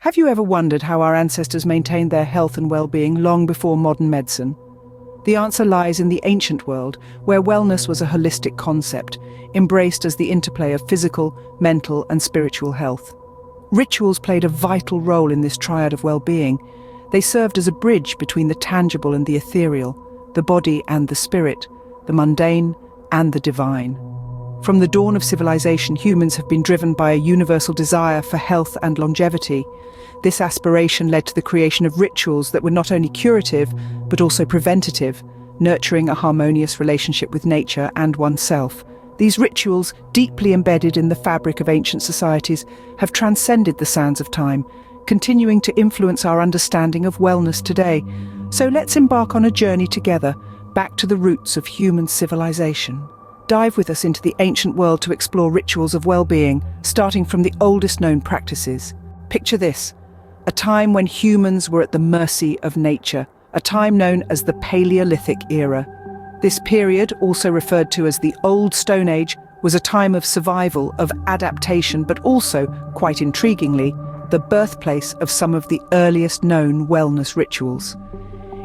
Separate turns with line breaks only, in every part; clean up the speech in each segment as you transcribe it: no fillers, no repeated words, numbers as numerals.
Have you ever wondered how our ancestors maintained their health and well-being long before modern medicine? The answer lies in the ancient world, where wellness was a holistic concept, embraced as the interplay of physical, mental, and spiritual health. Rituals played a vital role in this triad of well-being. They served as a bridge between the tangible and the ethereal, the body and the spirit, the mundane and the divine. From the dawn of civilization, humans have been driven by a universal desire for health and longevity. This aspiration led to the creation of rituals that were not only curative, but also preventative, nurturing a harmonious relationship with nature and oneself. These rituals, deeply embedded in the fabric of ancient societies, have transcended the sands of time, continuing to influence our understanding of wellness today. So let's embark on a journey together, back to the roots of human civilization. Dive with us into the ancient world to explore rituals of well-being, starting from the oldest known practices. Picture this: a time when humans were at the mercy of nature, a time known as the Paleolithic era. This period, also referred to as the Old Stone Age, was a time of survival, of adaptation, but also, quite intriguingly, the birthplace of some of the earliest known wellness rituals.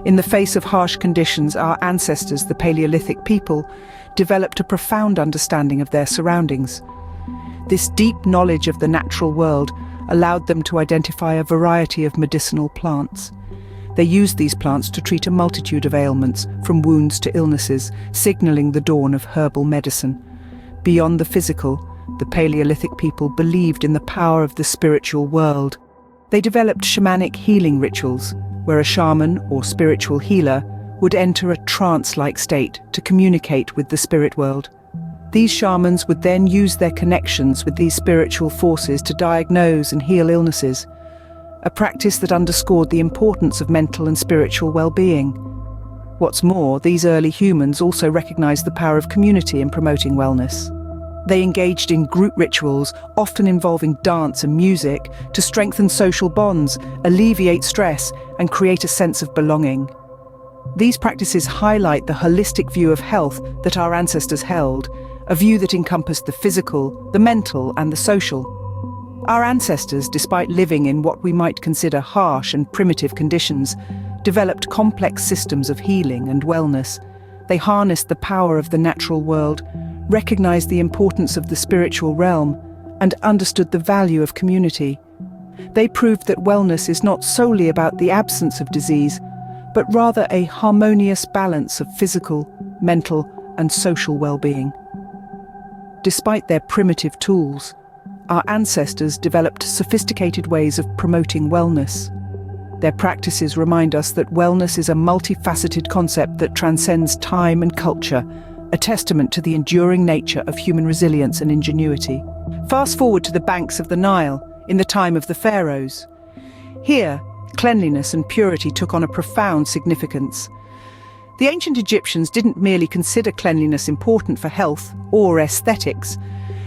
In the face of harsh conditions, our ancestors, the Paleolithic people, developed a profound understanding of their surroundings. This deep knowledge of the natural world allowed them to identify a variety of medicinal plants. They used these plants to treat a multitude of ailments, from wounds to illnesses, signaling the dawn of herbal medicine. Beyond the physical, the Paleolithic people believed in the power of the spiritual world. They developed shamanic healing rituals, where a shaman or spiritual healer would enter a trance-like state to communicate with the spirit world. These shamans would then use their connections with these spiritual forces to diagnose and heal illnesses, a practice that underscored the importance of mental and spiritual well-being. What's more, these early humans also recognized the power of community in promoting wellness. They engaged in group rituals, often involving dance and music, to strengthen social bonds, alleviate stress, and create a sense of belonging. These practices highlight the holistic view of health that our ancestors held, a view that encompassed the physical, the mental, and the social. Our ancestors, despite living in what we might consider harsh and primitive conditions, developed complex systems of healing and wellness. They harnessed the power of the natural world, recognized the importance of the spiritual realm, and understood the value of community. They proved that wellness is not solely about the absence of disease, but rather a harmonious balance of physical, mental, and social well-being. Despite their primitive tools, our ancestors developed sophisticated ways of promoting wellness. Their practices remind us that wellness is a multifaceted concept that transcends time and culture, a testament to the enduring nature of human resilience and ingenuity. Fast forward to the banks of the Nile, in the time of the pharaohs. Here, cleanliness and purity took on a profound significance. The ancient Egyptians didn't merely consider cleanliness important for health or aesthetics.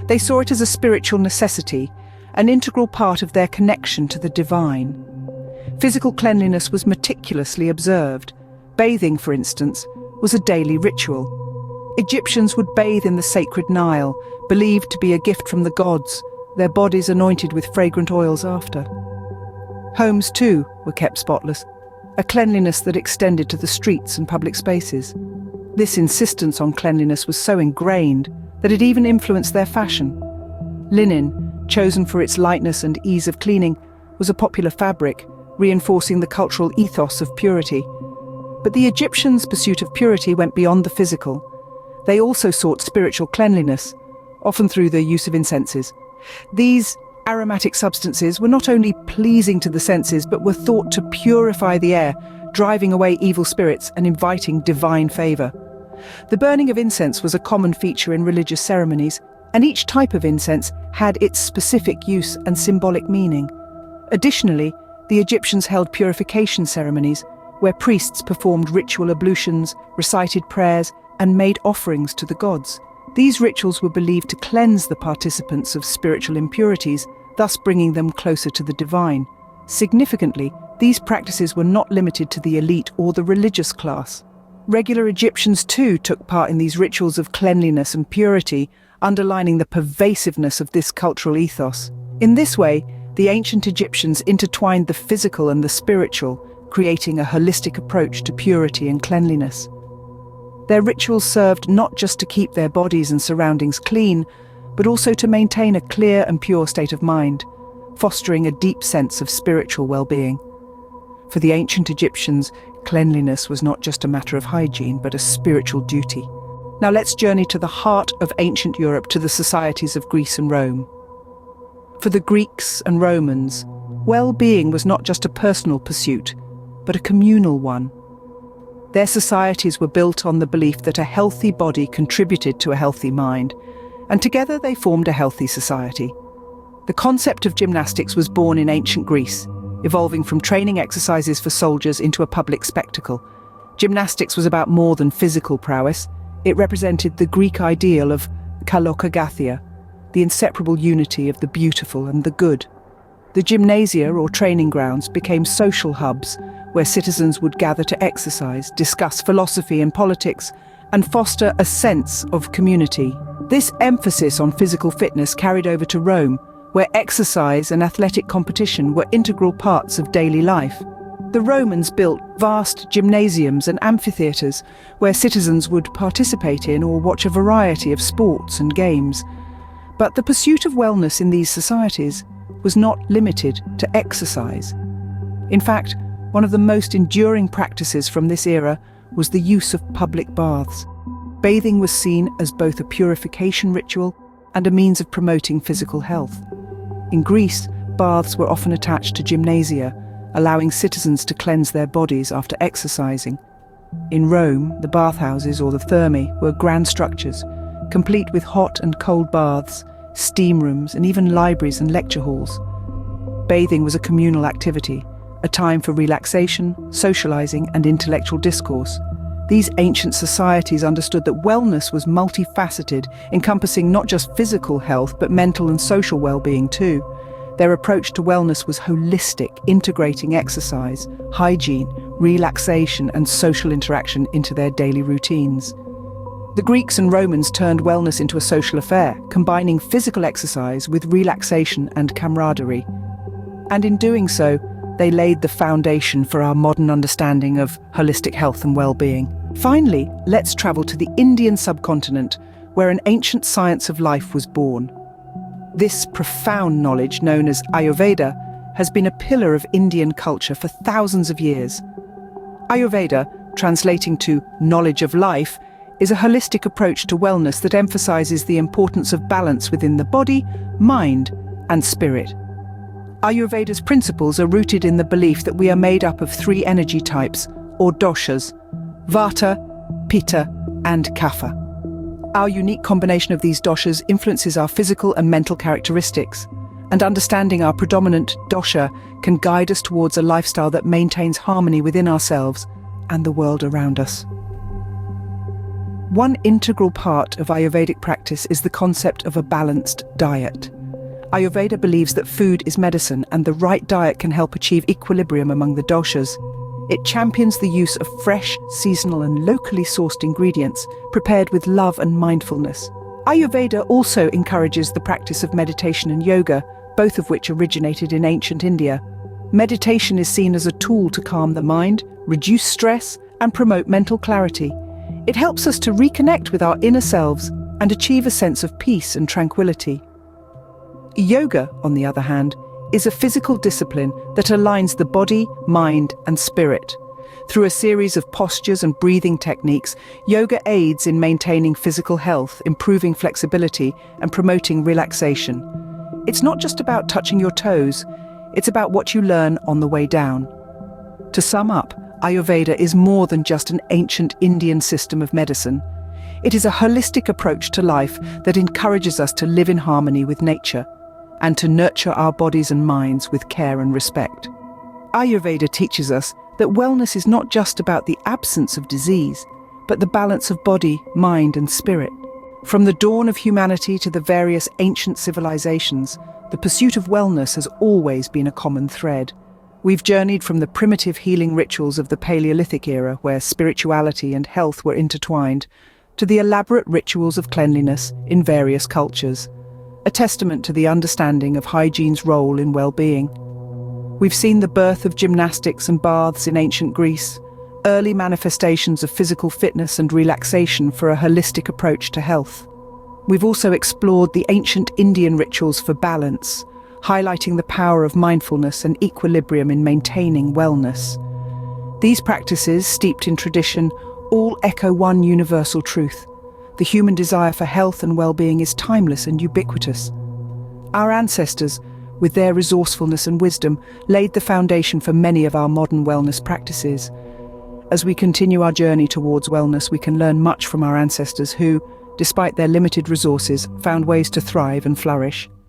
They saw it as a spiritual necessity, an integral part of their connection to the divine. Physical cleanliness was meticulously observed. Bathing, for instance, was a daily ritual. Egyptians would bathe in the sacred Nile, believed to be a gift from the gods, their bodies anointed with fragrant oils after. Homes, too, were kept spotless, a cleanliness that extended to the streets and public spaces. This insistence on cleanliness was so ingrained that it even influenced their fashion. Linen, chosen for its lightness and ease of cleaning, was a popular fabric, reinforcing the cultural ethos of purity. But the Egyptians' pursuit of purity went beyond the physical. They also sought spiritual cleanliness, often through the use of incenses. These aromatic substances were not only pleasing to the senses, but were thought to purify the air, driving away evil spirits and inviting divine favor. The burning of incense was a common feature in religious ceremonies, and each type of incense had its specific use and symbolic meaning. Additionally, the Egyptians held purification ceremonies, where priests performed ritual ablutions, recited prayers, and made offerings to the gods. These rituals were believed to cleanse the participants of spiritual impurities, thus bringing them closer to the divine. Significantly, these practices were not limited to the elite or the religious class. Regular Egyptians too took part in these rituals of cleanliness and purity, underlining the pervasiveness of this cultural ethos. In this way, the ancient Egyptians intertwined the physical and the spiritual, creating a holistic approach to purity and cleanliness. Their rituals served not just to keep their bodies and surroundings clean, but also to maintain a clear and pure state of mind, fostering a deep sense of spiritual well-being. For the ancient Egyptians, cleanliness was not just a matter of hygiene, but a spiritual duty. Now let's journey to the heart of ancient Europe, to the societies of Greece and Rome. For the Greeks and Romans, well-being was not just a personal pursuit, but a communal one. Their societies were built on the belief that a healthy body contributed to a healthy mind, and together they formed a healthy society. The concept of gymnastics was born in ancient Greece, evolving from training exercises for soldiers into a public spectacle. Gymnastics was about more than physical prowess. It represented the Greek ideal of kalokagathia, the inseparable unity of the beautiful and the good. The gymnasia, or training grounds, became social hubs where citizens would gather to exercise, discuss philosophy and politics, and foster a sense of community. This emphasis on physical fitness carried over to Rome, where exercise and athletic competition were integral parts of daily life. The Romans built vast gymnasiums and amphitheatres where citizens would participate in or watch a variety of sports and games. But the pursuit of wellness in these societies was not limited to exercise. In fact, one of the most enduring practices from this era was the use of public baths. Bathing was seen as both a purification ritual and a means of promoting physical health. In Greece, baths were often attached to gymnasia, allowing citizens to cleanse their bodies after exercising. In Rome, the bathhouses, or the thermae, were grand structures, complete with hot and cold baths, steam rooms, and even libraries and lecture halls. Bathing was a communal activity, a time for relaxation, socializing, and intellectual discourse. These ancient societies understood that wellness was multifaceted, encompassing not just physical health, but mental and social well-being too. Their approach to wellness was holistic, integrating exercise, hygiene, relaxation, and social interaction into their daily routines. The Greeks and Romans turned wellness into a social affair, combining physical exercise with relaxation and camaraderie. And in doing so, they laid the foundation for our modern understanding of holistic health and well-being. Finally, let's travel to the Indian subcontinent, where an ancient science of life was born. This profound knowledge, known as Ayurveda, has been a pillar of Indian culture for thousands of years. Ayurveda, translating to knowledge of life, is a holistic approach to wellness that emphasizes the importance of balance within the body, mind, and spirit. Ayurveda's principles are rooted in the belief that we are made up of three energy types, or doshas: Vata, Pitta, and Kapha. Our unique combination of these doshas influences our physical and mental characteristics, and understanding our predominant dosha can guide us towards a lifestyle that maintains harmony within ourselves and the world around us. One integral part of Ayurvedic practice is the concept of a balanced diet. Ayurveda believes that food is medicine, and the right diet can help achieve equilibrium among the doshas. It champions the use of fresh, seasonal, and locally sourced ingredients, prepared with love and mindfulness. Ayurveda also encourages the practice of meditation and yoga, both of which originated in ancient India. Meditation is seen as a tool to calm the mind, reduce stress, and promote mental clarity. It helps us to reconnect with our inner selves and achieve a sense of peace and tranquility. Yoga, on the other hand, is a physical discipline that aligns the body, mind, and spirit. Through a series of postures and breathing techniques, yoga aids in maintaining physical health, improving flexibility, and promoting relaxation. It's not just about touching your toes, it's about what you learn on the way down. To sum up, Ayurveda is more than just an ancient Indian system of medicine. It is a holistic approach to life that encourages us to live in harmony with nature and to nurture our bodies and minds with care and respect. Ayurveda teaches us that wellness is not just about the absence of disease, but the balance of body, mind, and spirit. From the dawn of humanity to the various ancient civilizations, the pursuit of wellness has always been a common thread. We've journeyed from the primitive healing rituals of the Paleolithic era, where spirituality and health were intertwined, to the elaborate rituals of cleanliness in various cultures. a testament to the understanding of hygiene's role in well-being. We've seen the birth of gymnastics and baths in ancient Greece, early manifestations of physical fitness and relaxation for a holistic approach to health. We've also explored the ancient Indian rituals for balance, highlighting the power of mindfulness and equilibrium in maintaining wellness. These practices, steeped in tradition, all echo one universal truth: the human desire for health and well-being is timeless and ubiquitous. Our ancestors, with their resourcefulness and wisdom, laid the foundation for many of our modern wellness practices. As we continue our journey towards wellness, we can learn much from our ancestors who, despite their limited resources, found ways to thrive and flourish.